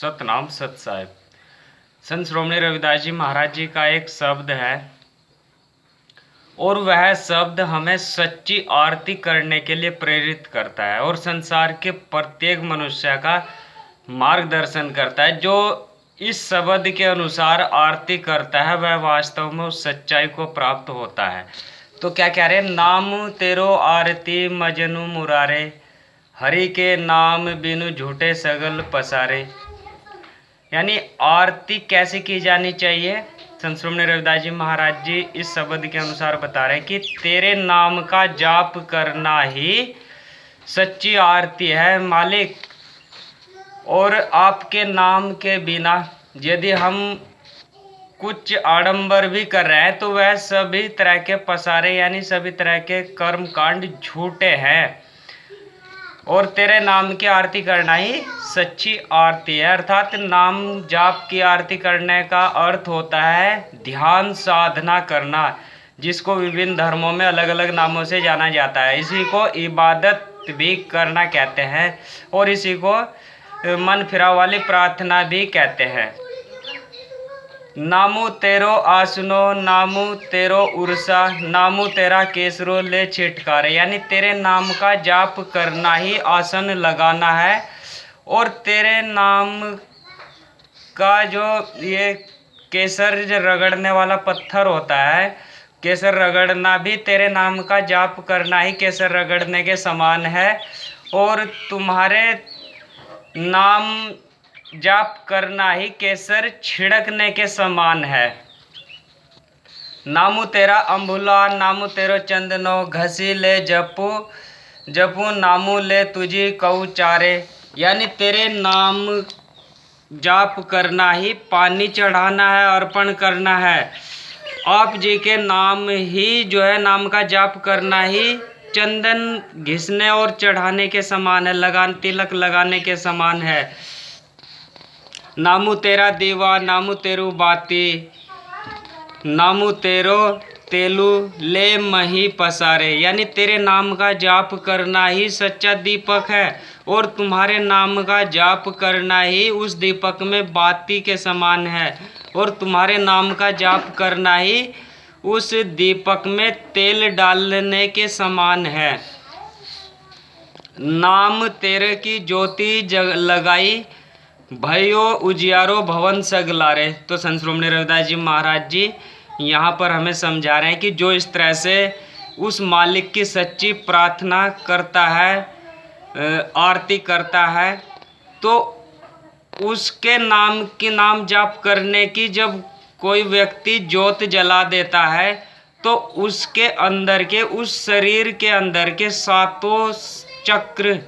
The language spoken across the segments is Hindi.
सतनाम सत साहिब। संत श्रोमणी रविदास जी महाराज जी का एक शब्द है और वह शब्द हमें सच्ची आरती करने के लिए प्रेरित करता है और संसार के प्रत्येक मनुष्य का मार्गदर्शन करता है। जो इस शब्द के अनुसार आरती करता है वह वास्तव में उस सच्चाई को प्राप्त होता है। तो क्या कह रहे हैं? नाम तेरो आरती मजनू मुरारे, हरि के नाम बिनु झूठे सगल पसारे। यानी आरती कैसे की जानी चाहिए? संत श्रोमणी रविदास जी महाराज जी इस शब्द के अनुसार बता रहे हैं कि तेरे नाम का जाप करना ही सच्ची आरती है मालिक। और आपके नाम के बिना यदि हम कुछ आडंबर भी कर रहे हैं तो वह सभी तरह के पसारे यानी सभी तरह के कर्म कांड झूठे हैं। और तेरे नाम की आरती करना ही सच्ची आरती है। अर्थात नाम जाप की आरती करने का अर्थ होता है ध्यान साधना करना, जिसको विभिन्न धर्मों में अलग अलग नामों से जाना जाता है। इसी को इबादत भी करना कहते हैं और इसी को मन फिरा वाली प्रार्थना भी कहते हैं। नामू तेरो आसनो, नामू तेरो उर्सा, नामू तेरा केसरो ले छिटकारे। यानी तेरे नाम का जाप करना ही आसन लगाना है। और तेरे नाम का जो ये केसर रगड़ने वाला पत्थर होता है, केसर रगड़ना भी तेरे नाम का जाप करना ही केसर रगड़ने के समान है। और तुम्हारे नाम जाप करना ही केसर छिड़कने के समान है। नामू तेरा अम्बुला, नामू तेरो चंदनो, घसी ले जपू जपू नामू ले तुझी कऊ चारे। यानी तेरे नाम जाप करना ही पानी चढ़ाना है, अर्पण करना है। आप जी के नाम ही जो है नाम का जाप करना ही चंदन घिसने और चढ़ाने के समान है, तिलक लगाने के समान है। नामू तेरा दीवा, नामू तेरू बाती, नामू तेरो तेलू ले मही पसारे। यानी तेरे नाम का जाप करना ही सच्चा दीपक है और तुम्हारे नाम का जाप करना ही उस दीपक में बाती के समान है। और तुम्हारे नाम का जाप करना ही उस दीपक में तेल डालने के समान है। नाम तेरे की ज्योति लगाई, भयो उजियारो भवन सगलारे। तो संत श्रोमणी रविदास जी महाराज जी यहाँ पर हमें समझा रहे हैं कि जो इस तरह से उस मालिक की सच्ची प्रार्थना करता है, आरती करता है, तो उसके नाम जाप करने की जब कोई व्यक्ति ज्योत जला देता है तो उसके अंदर के उस शरीर के अंदर के सातों चक्र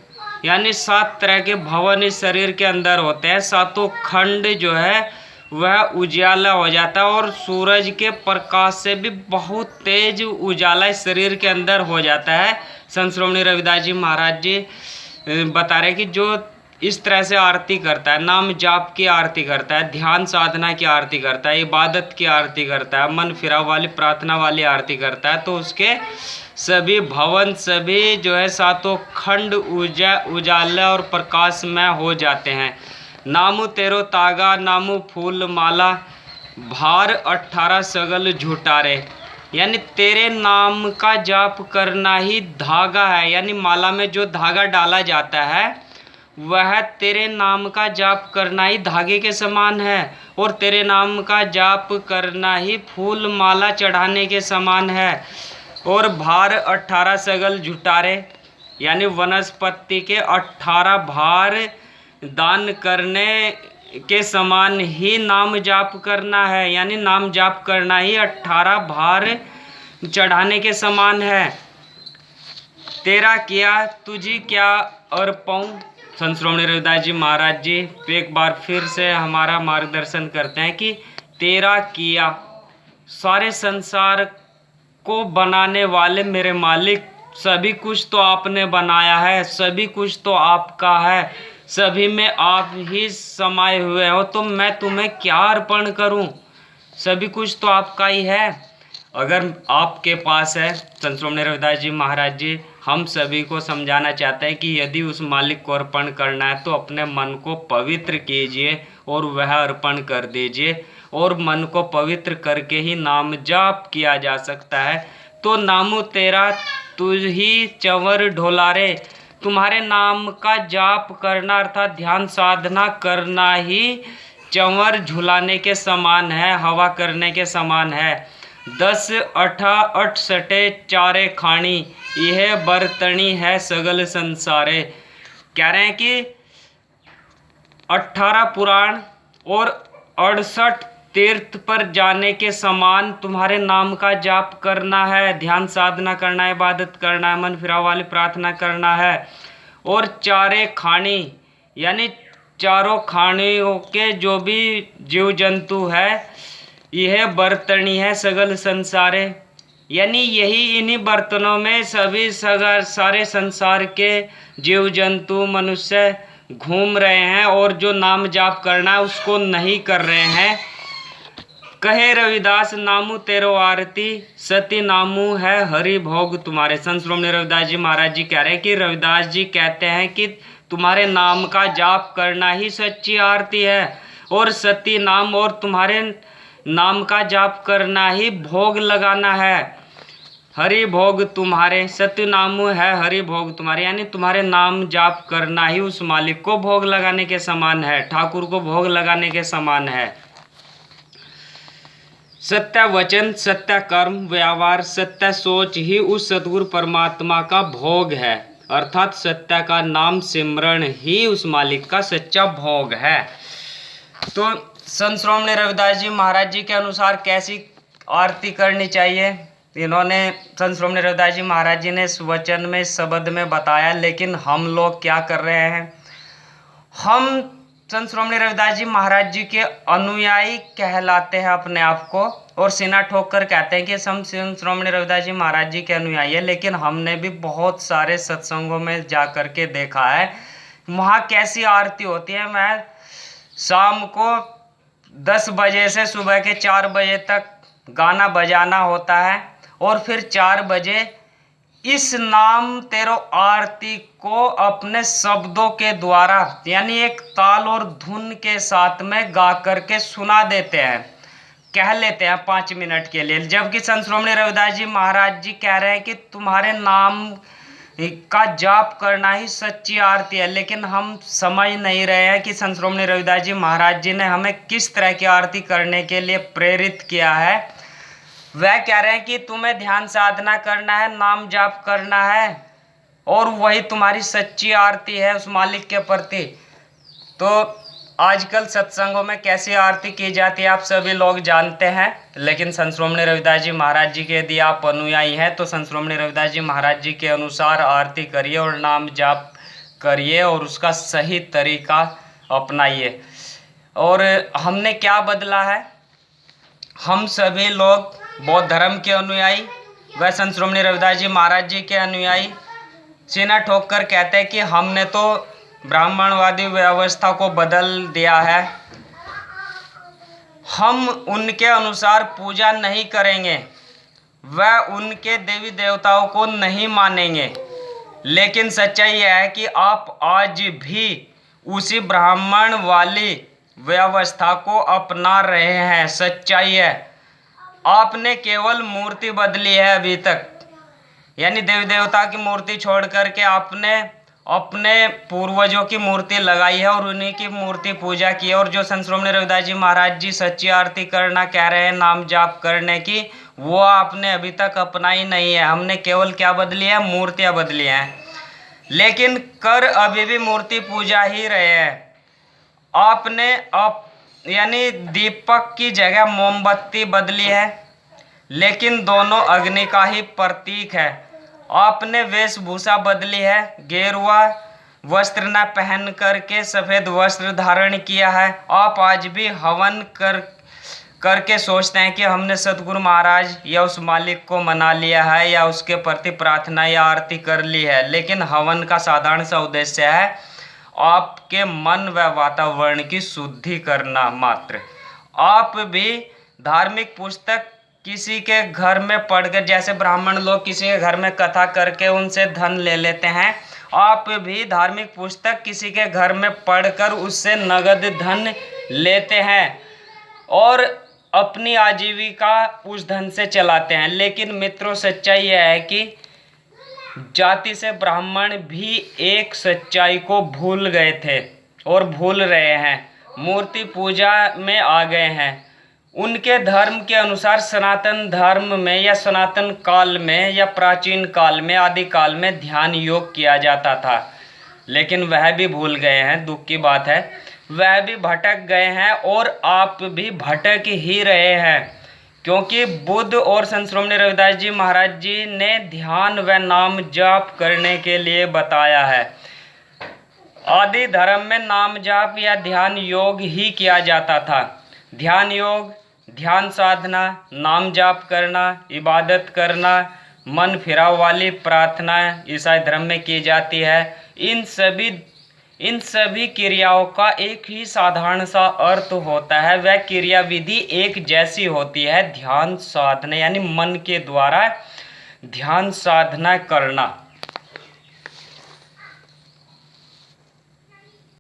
यानी 7 तरह के भवन इस शरीर के अंदर होते हैं। सातों खंड जो है वह उजाला हो जाता है और सूरज के प्रकाश से भी बहुत तेज उजाला इस शरीर के अंदर हो जाता है। संत श्रोमणी रविदास जी महाराज जी बता रहे कि जो इस तरह से आरती करता है, नाम जाप की आरती करता है, ध्यान साधना की आरती करता है, इबादत की आरती करता है, मन फिराव वाली प्रार्थना वाली आरती करता है, तो उसके सभी भवन सभी जो है सातों खंड उजाला और प्रकाश में हो जाते हैं। नामू तेरो तागा, नामू फूल माला, भार 18 सगल झुटारे। यानी तेरे नाम का जाप करना ही धागा है, यानी माला में जो धागा डाला जाता है वह तेरे नाम का जाप करना ही धागे के समान है। और तेरे नाम का जाप करना ही फूल माला चढ़ाने के समान है। और भार 18 सगल झुटारे यानी वनस्पति के 18 भार दान करने के समान ही नाम जाप करना है। यानी नाम जाप करना ही 18 भार चढ़ाने के समान है। तेरा किया तुझी क्या अर्पऊं। संत श्रोमणी रविदास जी महाराज जी एक बार फिर से हमारा मार्गदर्शन करते हैं कि तेरा किया, सारे संसार को बनाने वाले मेरे मालिक, सभी कुछ तो आपने बनाया है, सभी कुछ तो आपका है, सभी में आप ही समाये हुए हो, तो मैं तुम्हें क्या अर्पण करूं? सभी कुछ तो आपका ही है। अगर आपके पास है, संत श्रोमणी रविदास जी महाराज जी हम सभी को समझाना चाहते हैं कि यदि उस मालिक को अर्पण करना है तो अपने मन को पवित्र कीजिए और वह अर्पण कर दीजिए, और मन को पवित्र करके ही नाम जाप किया जा सकता है। तो नामू तेरा तुझ ही चंवर ढोलारे, तुम्हारे नाम का जाप करना अर्थात ध्यान साधना करना ही चंवर झुलाने के समान है, हवा करने के समान है। 10 अठा 68 चारे खानी, यह बरतनी है सगल संसारे। कह रहे हैं कि 18 पुराण और 68 तीर्थ पर जाने के समान तुम्हारे नाम का जाप करना है, ध्यान साधना करना है, इबादत करना है, मन फिराव वाली प्रार्थना करना है। और चारे खानी यानी चारों खानियों के जो भी जीव जंतु है, यह बर्तनी है सगल संसारे, यानी यही इन्हीं बर्तनों में सभी सारे संसार के जीव जंतु मनुष्य घूम रहे हैं और जो नाम जाप करना है उसको नहीं कर रहे हैं। कहे रविदास नामू तेरो आरती, सती नामू है हरि भोग तुम्हारे। संत श्रोमणी रविदास जी महाराज जी कह रहे हैं कि रविदास जी कहते हैं कि तुम्हारे नाम का जाप करना ही सच्ची आरती है, और सती नाम और तुम्हारे नाम का जाप करना ही भोग लगाना है। हरि भोग तुम्हारे, सत्य नामू है हरि भोग तुम्हारे, यानी तुम्हारे नाम जाप करना ही उस मालिक को भोग लगाने के समान है, ठाकुर को भोग लगाने के समान है। सत्य वचन, सत्य कर्म, व्यवहार, सत्य सोच ही उस सतगुरु परमात्मा का भोग है, अर्थात सत्य का नाम सिमरण ही उस मालिक का सच्चा भोग है। तो संत श्रोमणी रविदास जी महाराज जी के अनुसार कैसी आरती करनी चाहिए, इन्होंने संत श्रोमणी रविदास जी महाराज जी ने इस वचन में शब्द में बताया, लेकिन हम लोग क्या कर रहे हैं, हम संत श्रोमणी रविदास जी महाराज जी के अनुयायी कहलाते हैं अपने आप को, और सीना ठोक कर कहते हैं कि हम संत श्रोमणी रविदास जी महाराज जी के अनुयायी हैं। लेकिन हमने भी बहुत सारे सत्संगों में जा कर के देखा है वहाँ कैसी आरती होती है। मैं शाम को 10 बजे से सुबह के 4 बजे तक गाना बजाना होता है, और फिर 4 बजे इस नाम तेरो आरती को अपने शब्दों के द्वारा यानी एक ताल और धुन के साथ में गा करके सुना देते हैं, कह लेते हैं 5 मिनट के लिए। जबकि संत श्रोमणी रविदास जी महाराज जी कह रहे हैं कि तुम्हारे नाम का जाप करना ही सच्ची आरती है, लेकिन हम समझ नहीं रहे हैं कि संत श्रोमणी रविदास जी महाराज जी ने हमें किस तरह की आरती करने के लिए प्रेरित किया है। वह कह रहे हैं कि तुम्हें ध्यान साधना करना है, नाम जाप करना है, और वही तुम्हारी सच्ची आरती है उस मालिक के प्रति। तो आजकल सत्संगों में कैसी आरती की जाती है आप सभी लोग जानते हैं, लेकिन संत श्रोमणी रविदास जी महाराज जी के यदि आप अनुयायी हैं तो संत श्रोमणी रविदास जी महाराज जी के अनुसार आरती करिए और नाम जाप करिए और उसका सही तरीका अपनाइए। और हमने क्या बदला है, हम सभी लोग बौद्ध धर्म के अनुयायी व संत श्रोमणी रविदास जी महाराज जी के अनुयायी सीना ठोक कर कहते हैं कि हमने तो ब्राह्मणवादी व्यवस्था को बदल दिया है, हम उनके अनुसार पूजा नहीं करेंगे, वह उनके देवी देवताओं को नहीं मानेंगे। लेकिन सच्चाई यह है कि आप आज भी उसी ब्राह्मण वाली व्यवस्था को अपना रहे हैं। सच्चाई है आपने केवल मूर्ति बदली है अभी तक, यानी देवी देवता की मूर्ति छोड़ करके आपने अपने पूर्वजों की मूर्ति लगाई है और उन्हीं की मूर्ति पूजा की है। और जो संत श्रोमणी रविदास जी महाराज जी सच्ची आरती करना कह रहे हैं नाम जाप करने की, वो आपने अभी तक अपनाई नहीं है। हमने केवल क्या बदली है, मूर्तियां बदली हैं, लेकिन कर अभी भी मूर्ति पूजा ही रहे हैं। आपने यानी दीपक की जगह मोमबत्ती बदली है, लेकिन दोनों अग्नि का ही प्रतीक है। आपने वेशभूषा बदली है, गेरुआ वस्त्र न पहन करके सफ़ेद वस्त्र धारण किया है। आप आज भी हवन करके सोचते हैं कि हमने सतगुरु महाराज या उस मालिक को मना लिया है या उसके प्रति प्रार्थना या आरती कर ली है, लेकिन हवन का साधारण सा उद्देश्य है आपके मन व वातावरण की शुद्धि करना मात्र। आप भी धार्मिक पुस्तक किसी के घर में पढ़कर, जैसे ब्राह्मण लोग किसी के घर में कथा करके उनसे धन ले लेते हैं, आप भी धार्मिक पुस्तक किसी के घर में पढ़कर उससे नगद धन लेते हैं और अपनी आजीविका उस धन से चलाते हैं। लेकिन मित्रों, सच्चाई यह है कि जाति से ब्राह्मण भी एक सच्चाई को भूल गए थे और भूल रहे हैं, मूर्ति पूजा में आ गए हैं। उनके धर्म के अनुसार सनातन धर्म में या सनातन काल में या प्राचीन काल में, आदि काल में ध्यान योग किया जाता था, लेकिन वह भी भूल गए हैं। दुख की बात है, वह भी भटक गए हैं और आप भी भटक ही रहे हैं, क्योंकि बुद्ध और संत श्रोमणी रविदास जी महाराज जी ने ध्यान व नाम जाप करने के लिए बताया है। आदि धर्म में नाम जाप या ध्यान योग ही किया जाता था। ध्यान योग, ध्यान साधना, नाम जाप करना, इबादत करना, मन फिराव वाली प्रार्थना ईसाई धर्म में की जाती है। इन सभी क्रियाओं का एक ही साधारण सा अर्थ होता है, वह क्रिया विधि एक जैसी होती है, ध्यान साधना, यानी मन के द्वारा ध्यान साधना करना।